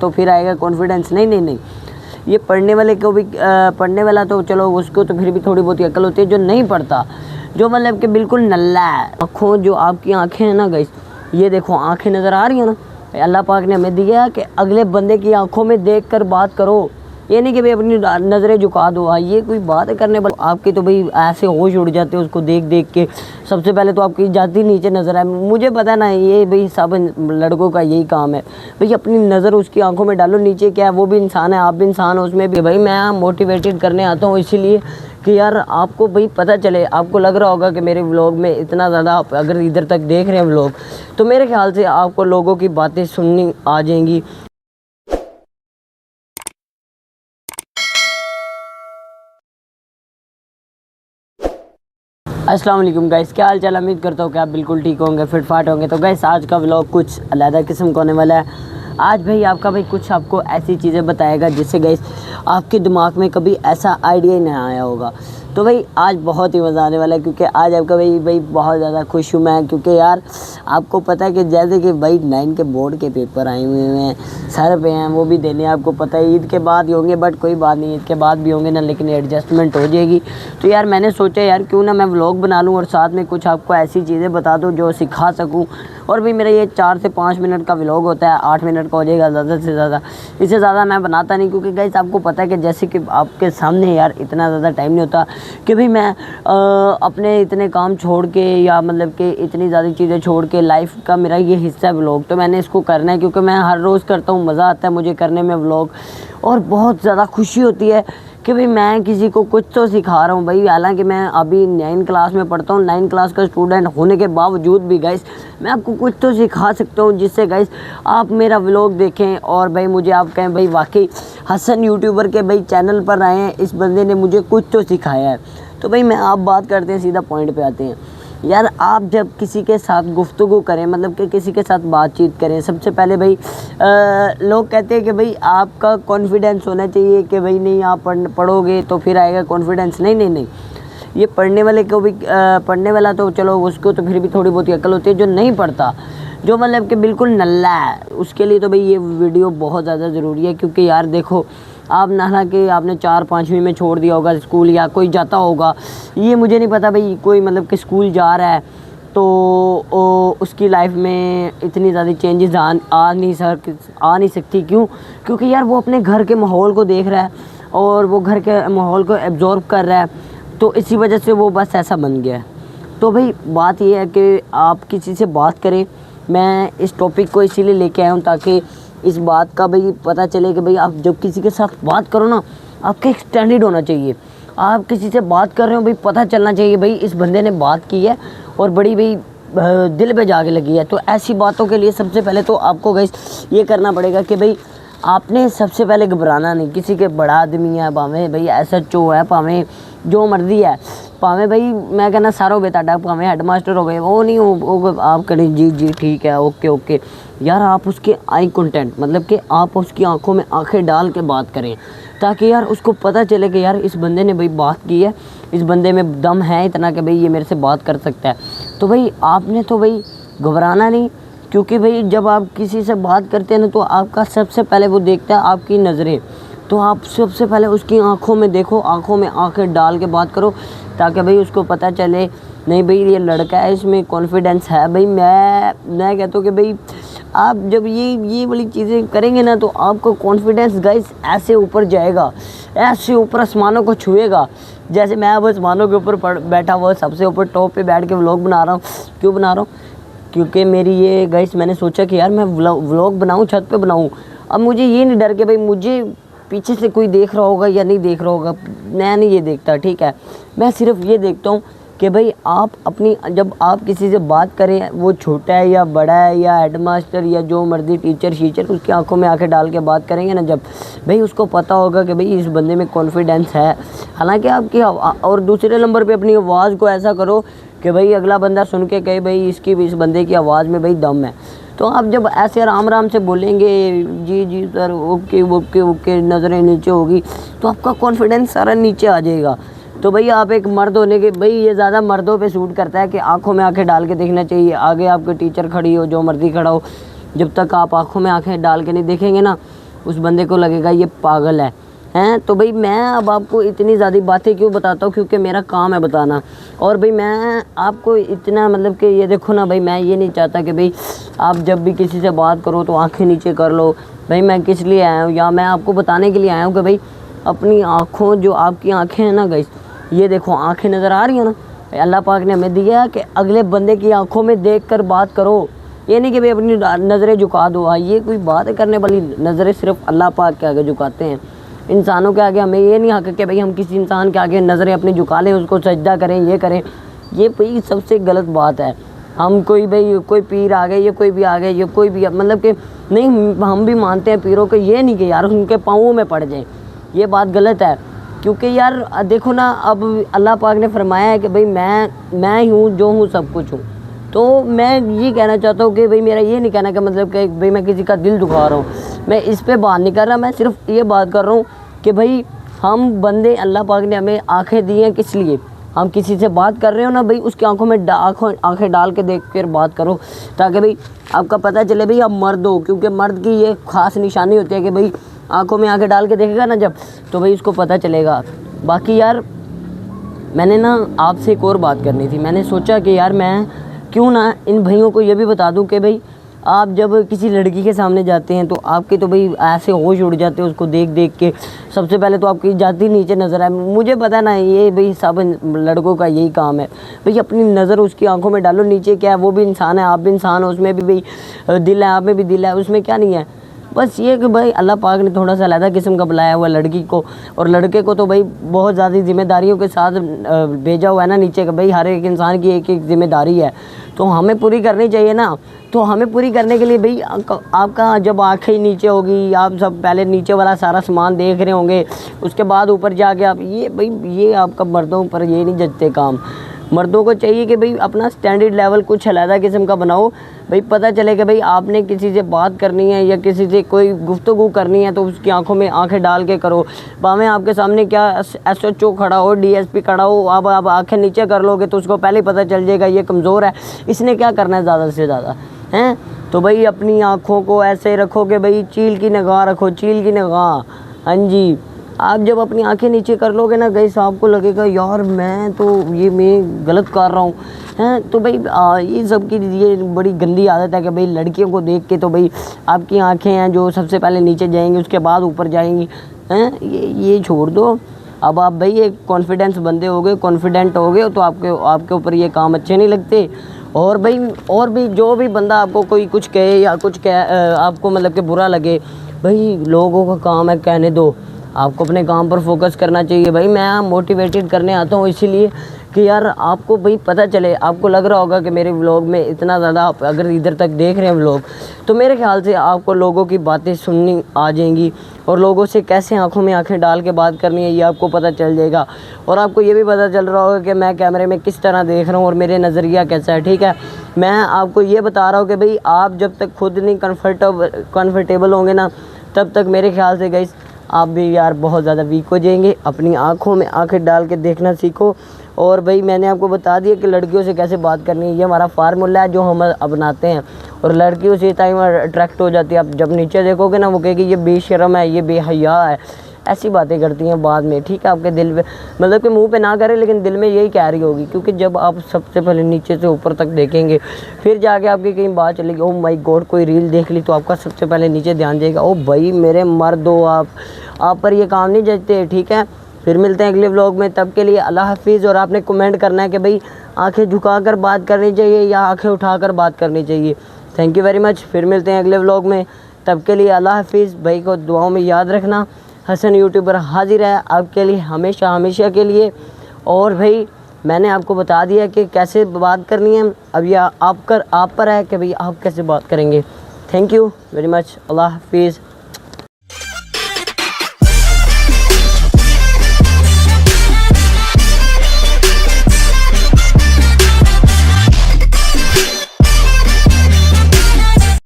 तो फिर आएगा कॉन्फिडेंस। नहीं नहीं नहीं, ये पढ़ने वाले को भी पढ़ने वाला तो चलो उसको तो फिर भी थोड़ी बहुत अकल होती है। जो नहीं पढ़ता, जो मतलब कि बिल्कुल नल्ला है, आँखों जो आपकी आँखें हैं ना गाइस, ये देखो आँखें नज़र आ रही है ना, अल्लाह पाक ने हमें दिया कि अगले बंदे की आंखों में देखकर बात करो। ये नहीं कि भाई अपनी नज़रें झुका दो। हाँ, ये कोई बात करने पर आपके तो भाई ऐसे होश उड़ जाते हैं उसको देख देख के। सबसे पहले तो आपकी जाती नीचे नज़र आए। मुझे पता ना, ये भाई सब लड़कों का यही काम है भाई, अपनी नज़र उसकी आंखों में डालो। नीचे क्या है, वो भी इंसान है, आप भी इंसान हो, उसमें भी भाई मैं मोटिवेटेड करने आता हूँ इसीलिए कि यार आपको भाई पता चले। आपको लग रहा होगा कि मेरे व्लॉग में इतना ज़्यादा आप अगर इधर तक देख रहे हैं व्लॉग, तो मेरे ख्याल से आपको लोगों की बातें सुननी आ जाएंगी। अस्सलाम वालेकुम गाइस, क्या हाल चाल। उम्मीद करता हूँ कि आप बिल्कुल ठीक होंगे, फिट फाट होंगे। तो गाइस आज का व्लॉग कुछ अलग किस्म का होने वाला है। आज भाई आपका भाई कुछ आपको ऐसी चीज़ें बताएगा जिससे गाइस आपके दिमाग में कभी ऐसा आइडिया ही नहीं आया होगा। तो भाई आज बहुत ही मज़ा आने वाला है, क्योंकि आज आपका भाई बहुत ज़्यादा खुश हूँ मैं, क्योंकि यार आपको पता है कि जैसे कि भाई 9 के बोर्ड के पेपर आए हुए हैं, सर पे हैं, वो भी देने आपको पता है ईद के बाद ही होंगे, बट कोई बात नहीं, ईद के बाद भी होंगे ना, लेकिन एडजस्टमेंट हो जाएगी। तो यार मैंने सोचा यार क्यों ना मैं व्लॉग बना लूँ और साथ में कुछ आपको ऐसी चीज़ें बता दूँ जो सिखा सकूँ। और भी मेरा ये 4 से 5 मिनट का व्लॉग होता है, 8 मिनट का हो जाएगा ज़्यादा से ज़्यादा, इससे ज़्यादा मैं बनाता नहीं, क्योंकि गाइस आपको पता है कि जैसे कि आपके सामने यार इतना ज़्यादा टाइम नहीं होता कि भाई मैं अपने इतने काम छोड़ के या मतलब कि इतनी ज़्यादा चीज़ें छोड़ के, लाइफ का मेरा ये हिस्सा है व्लॉग, तो मैंने इसको करना है, क्योंकि मैं हर रोज़ करता हूँ, मज़ा आता है मुझे करने में व्लॉग, और बहुत ज़्यादा खुशी होती है कि भाई मैं किसी को कुछ तो सिखा रहा हूँ भाई। हालांकि मैं अभी 9 क्लास में पढ़ता हूँ, 9 क्लास का स्टूडेंट होने के बावजूद भी गाइस मैं आपको कुछ तो सिखा सकता हूँ, जिससे गाइस आप मेरा व्लॉग देखें और भाई मुझे आप कहें भाई वाकई हसन यूट्यूबर के भाई चैनल पर आए हैं, इस बंदे ने मुझे कुछ तो सिखाया है। तो भाई मैं आप बात करते हैं, सीधा पॉइंट पे आते हैं। यार आप जब किसी के साथ गुफ्तगू करें, मतलब कि किसी के साथ बातचीत करें, सबसे पहले भाई लोग कहते हैं कि भाई आपका कॉन्फिडेंस होना चाहिए कि भाई नहीं आप पढ़ोगे तो फिर आएगा कॉन्फिडेंस। नहीं नहीं नहीं, ये पढ़ने वाले को भी पढ़ने वाला तो चलो उसको तो फिर भी थोड़ी बहुत अकल होती है। जो नहीं पढ़ता, जो मतलब कि बिल्कुल नल्ला है, उसके लिए तो भाई ये वीडियो बहुत ज़्यादा ज़रूरी है। क्योंकि यार देखो, आप ना कि आपने 4-5वीं में छोड़ दिया होगा स्कूल, या कोई जाता होगा, ये मुझे नहीं पता भाई, कोई मतलब कि स्कूल जा रहा है तो उसकी लाइफ में इतनी ज़्यादा चेंजेस आ नहीं सकती। क्यों? क्योंकि यार वो अपने घर के माहौल को देख रहा है और वो घर के माहौल को एब्जॉर्ब कर रहा है, तो इसी वजह से वो बस ऐसा बन गया है। तो भाई बात ये है कि आप किसी से बात करें। मैं इस टॉपिक को इसीलिए लेके आया हूँ ताकि इस बात का भाई पता चले कि भाई आप जब किसी के साथ बात करो ना, आपका एक्सटेंडेड होना चाहिए। आप किसी से बात कर रहे हो भाई, पता चलना चाहिए भाई इस बंदे ने बात की है और बड़ी भाई दिल पे जाके लगी है। तो ऐसी बातों के लिए सबसे पहले तो आपको गाइस ये करना पड़ेगा कि भाई आपने सबसे पहले घबराना नहीं। किसी के बड़ा आदमी है, भावें भाई SHO है, भावें जो मर्जी है, भावें भाई मैं कहना सारो बेटा, भावें हेडमास्टर हो गए, वो नहीं हो आप करें जी जी ठीक है ओके ओके। यार आप उसके आई कंटेंट, मतलब कि आप उसकी आंखों में आंखें डाल के बात करें, ताकि यार उसको पता चले कि यार इस बंदे ने भाई बात की है, इस बंदे में दम है इतना कि भाई ये मेरे से बात कर सकता है। तो भाई आपने तो भाई घबराना नहीं, क्योंकि भाई जब आप किसी से बात करते हैं ना, तो आपका सबसे पहले वो देखता है आपकी नज़रें। तो आप सबसे पहले उसकी आंखों में देखो, आंखों में आंखें डाल के बात करो, ताकि भाई उसको पता चले नहीं भाई ये लड़का है, इसमें कॉन्फिडेंस है। भाई मैं कहता हूँ कि भाई आप जब ये वाली चीज़ें करेंगे ना, तो आपका कॉन्फिडेंस गाइस ऐसे ऊपर जाएगा, ऐसे ऊपर आसमानों को छुएगा। जैसे मैं अब आसमानों के ऊपर बैठा हुआ सबसे ऊपर टॉप पे बैठ के व्लॉग बना रहा हूँ। क्यों बना रहा हूँ? क्योंकि मेरी ये गाइस मैंने सोचा कि यार मैं व्लॉग बनाऊँ, छत पे बनाऊँ। अब मुझे ये नहीं डर के भाई मुझे पीछे से कोई देख रहा होगा या नहीं देख रहा होगा, मैं नहीं ये देखता, ठीक है। मैं सिर्फ ये देखता हूँ कि भाई आप अपनी, जब आप किसी से बात करें, वो छोटा है या बड़ा है या हेडमास्टर या जो मर्जी टीचर शीचर, उसकी आंखों में आंखें डाल के बात करेंगे ना, जब भाई उसको पता होगा कि भाई इस बंदे में कॉन्फिडेंस है। हालांकि आपकी और दूसरे नंबर पे अपनी आवाज़ को ऐसा करो कि भाई अगला बंदा सुन के कहे भाई इस बंदे की आवाज़ में भाई दम है। तो आप जब ऐसे आराम से बोलेंगे जी जी सर ओके ओके ओके, नज़रें नीचे होगी, तो आपका कॉन्फिडेंस सारा नीचे आ जाएगा। तो भाई आप एक मर्द होने के, भाई ये ज़्यादा मर्दों पे सूट करता है कि आंखों में आंखें डाल के देखना चाहिए। आगे आपके टीचर खड़ी हो, जो मर्जी खड़ा हो, जब तक आप आंखों में आंखें डाल के नहीं देखेंगे ना, उस बंदे को लगेगा ये पागल है हैं। तो भाई मैं अब आपको इतनी ज़्यादा बातें क्यों बताता हूँ, क्योंकि मेरा काम है बताना। और भाई मैं आपको इतना मतलब कि ये देखो ना भाई, मैं ये नहीं चाहता कि भाई आप जब भी किसी से बात करो तो आंखें नीचे कर लो। भाई मैं किस लिए आया हूँ, या मैं आपको बताने के लिए आया हूँ कि भाई अपनी आँखों, जो आपकी आँखें हैं ना गाइस, ये देखो आँखें नज़र आ रही है ना, अल्लाह पाक ने हमें दिया है कि अगले बंदे की आंखों में देखकर बात करो। ये नहीं कि भाई अपनी नज़रें झुका दो। हाँ, ये कोई बात करने वाली, नज़रें सिर्फ अल्लाह पाक के आगे झुकाते हैं। इंसानों के आगे हमें ये नहीं हक कि भाई हम किसी इंसान के आगे नज़रें अपनी झुका लें, उसको सजदा करें, ये करें। ये भाई सबसे गलत बात है। हम कोई भाई कोई पीर आ गए, ये कोई भी आ गए, ये कोई भी मतलब कि नहीं, हम भी मानते हैं पीरों को, ये नहीं कि यार उनके पाँवों में पड़ जाए, ये बात गलत है। क्योंकि यार देखो ना, अब अल्लाह पाक ने फरमाया है कि भाई मैं ही हूँ जो हूँ, सब कुछ हूँ। तो मैं ये कहना चाहता हूँ कि भाई मेरा ये नहीं कहना कि मतलब कि भाई मैं किसी का दिल दुखा रहा हूँ, मैं इस पे बात नहीं कर रहा। मैं सिर्फ ये बात कर रहा हूँ कि भाई हम बंदे, अल्लाह पाक ने हमें आंखें दी हैं किस लिए। हम किसी से बात कर रहे हो ना भाई, उसकी आंखों में आंखें डाल के देख कर बात करो, ताकि भाई आपका पता चले भाई आप मर्द हो। क्योंकि मर्द की ये ख़ास निशानी होती है कि भाई आंखों में आंखें डाल के देखेगा ना जब, तो भाई उसको पता चलेगा। बाकी यार मैंने ना आपसे एक और बात करनी थी। मैंने सोचा कि यार मैं क्यों ना इन भाइयों को ये भी बता दूं कि भाई आप जब किसी लड़की के सामने जाते हैं तो आपके तो भाई ऐसे होश उड़ जाते हैं उसको देख देख के। सबसे पहले तो आपकी जाती नीचे नज़र आए। मुझे पता ना, ये भाई सब लड़कों का यही काम है भाई, अपनी नज़र उसकी आंखों में डालो। नीचे क्या है, वो भी इंसान है, आप भी इंसान हो, उसमें भी भाई दिल है, आप में भी दिल है, उसमें क्या नहीं है। बस ये कि भाई अल्लाह पाक ने थोड़ा सा अलग किस्म का बुलाया हुआ लड़की को, और लड़के को तो भाई बहुत ज़्यादा जिम्मेदारियों के साथ भेजा हुआ है ना नीचे का। भाई हर एक इंसान की एक एक जिम्मेदारी है, तो हमें पूरी करनी चाहिए ना। तो हमें पूरी करने के लिए भाई आपका जब आँखें नीचे होगी, आप सब पहले नीचे वाला सारा सामान देख रहे होंगे, उसके बाद ऊपर जाके आप ये भाई ये आपका मर्दों पर ये नहीं जचते काम। मर्दों को चाहिए कि भाई अपना स्टैंडर्ड लेवल कुछ अलग किस्म का बनाओ। भाई पता चले कि भाई आपने किसी से बात करनी है या किसी से कोई गुफ्तगू करनी है तो उसकी आंखों में आंखें डाल के करो। भावें आपके सामने क्या SHO खड़ा हो, DSP खड़ा हो, आप आंखें नीचे कर लोगे तो उसको पहले ही पता चल जाएगा ये कमज़ोर है, इसने क्या करना है ज़्यादा से ज़्यादा हैं। तो भाई अपनी आँखों को ऐसे रखो कि भाई चील की निगाह रखो, चील की निगाह। हाँ जी, आप जब अपनी आंखें नीचे कर लोगे ना गाइस, आपको लगेगा यार मैं तो ये मैं गलत कर रहा हूँ हैं। तो भाई ये सब की ये बड़ी गंदी आदत है कि भाई लड़कियों को देख के तो भाई आपकी आंखें हैं जो सबसे पहले नीचे जाएंगी, उसके बाद ऊपर जाएंगी हैं। ये छोड़ दो। अब आप भाई एक कॉन्फिडेंस बंदे हो गए, कॉन्फिडेंट हो गए, तो आपके ऊपर ये काम अच्छे नहीं लगते। और भाई और भी जो भी बंदा आपको कोई कुछ कहे या कुछ आपको मतलब कि बुरा लगे, भाई लोगों का काम है कहने दो, आपको अपने काम पर फोकस करना चाहिए। भाई मैं मोटिवेटेड करने आता हूँ इसीलिए कि यार आपको भाई पता चले। आपको लग रहा होगा कि मेरे व्लॉग में इतना ज़्यादा आप अगर इधर तक देख रहे हैं व्लॉग, तो मेरे ख्याल से आपको लोगों की बातें सुननी आ जाएंगी और लोगों से कैसे आंखों में आंखें डाल के बात करनी है ये आपको पता चल जाएगा। और आपको ये भी पता चल रहा होगा कि मैं कैमरे में किस तरह देख रहा हूँ और मेरे नज़रिया कैसा है। ठीक है, मैं आपको ये बता रहा हूँ कि भाई आप जब तक खुद नहीं कम्फर्टेबल होंगे ना, तब तक मेरे ख्याल से गाइस आप भी यार बहुत ज़्यादा वीक हो जाएंगे। अपनी आंखों में आंखें डाल के देखना सीखो। और भाई मैंने आपको बता दिया कि लड़कियों से कैसे बात करनी है, ये हमारा फार्मूला है जो हम अपनाते हैं। और लड़की उसी टाइम अट्रैक्ट हो जाती है। आप जब नीचे देखोगे ना, वो कहेगी ये बेशर्म है, ये बेहया है, ऐसी बातें करती हैं बाद में। ठीक है, आपके दिल में मतलब कि मुंह पे ना करे लेकिन दिल में यही कह रही होगी। क्योंकि जब आप सबसे पहले नीचे से ऊपर तक देखेंगे, फिर जाके आपकी कहीं बात चलेगी, ओ माय गॉड कोई रील देख ली, तो आपका सबसे पहले नीचे ध्यान जाएगा, ओ भाई मेरे मर्द हो आप पर ये काम नहीं जचते। ठीक है, फिर मिलते हैं अगले व्लॉग में, तब के लिए अल्लाह हाफिज़। और आपने कमेंट करना है कि भाई आंखें झुकाकर बात करनी चाहिए या आंखें उठाकर बात करनी चाहिए। Thank you very much. फिर मिलते हैं अगले व्लॉग में, तब के लिए अल्लाह हाफिज़। भाई को दुआओं में याद रखना। हसन यूट्यूबर हाजिर है आपके लिए हमेशा के लिए। और भाई मैंने आपको बता दिया कि कैसे बात करनी है। अब यह आप पर है कि भाई आप कैसे बात करेंगे। Thank you very much. अल्लाह हाफिज़।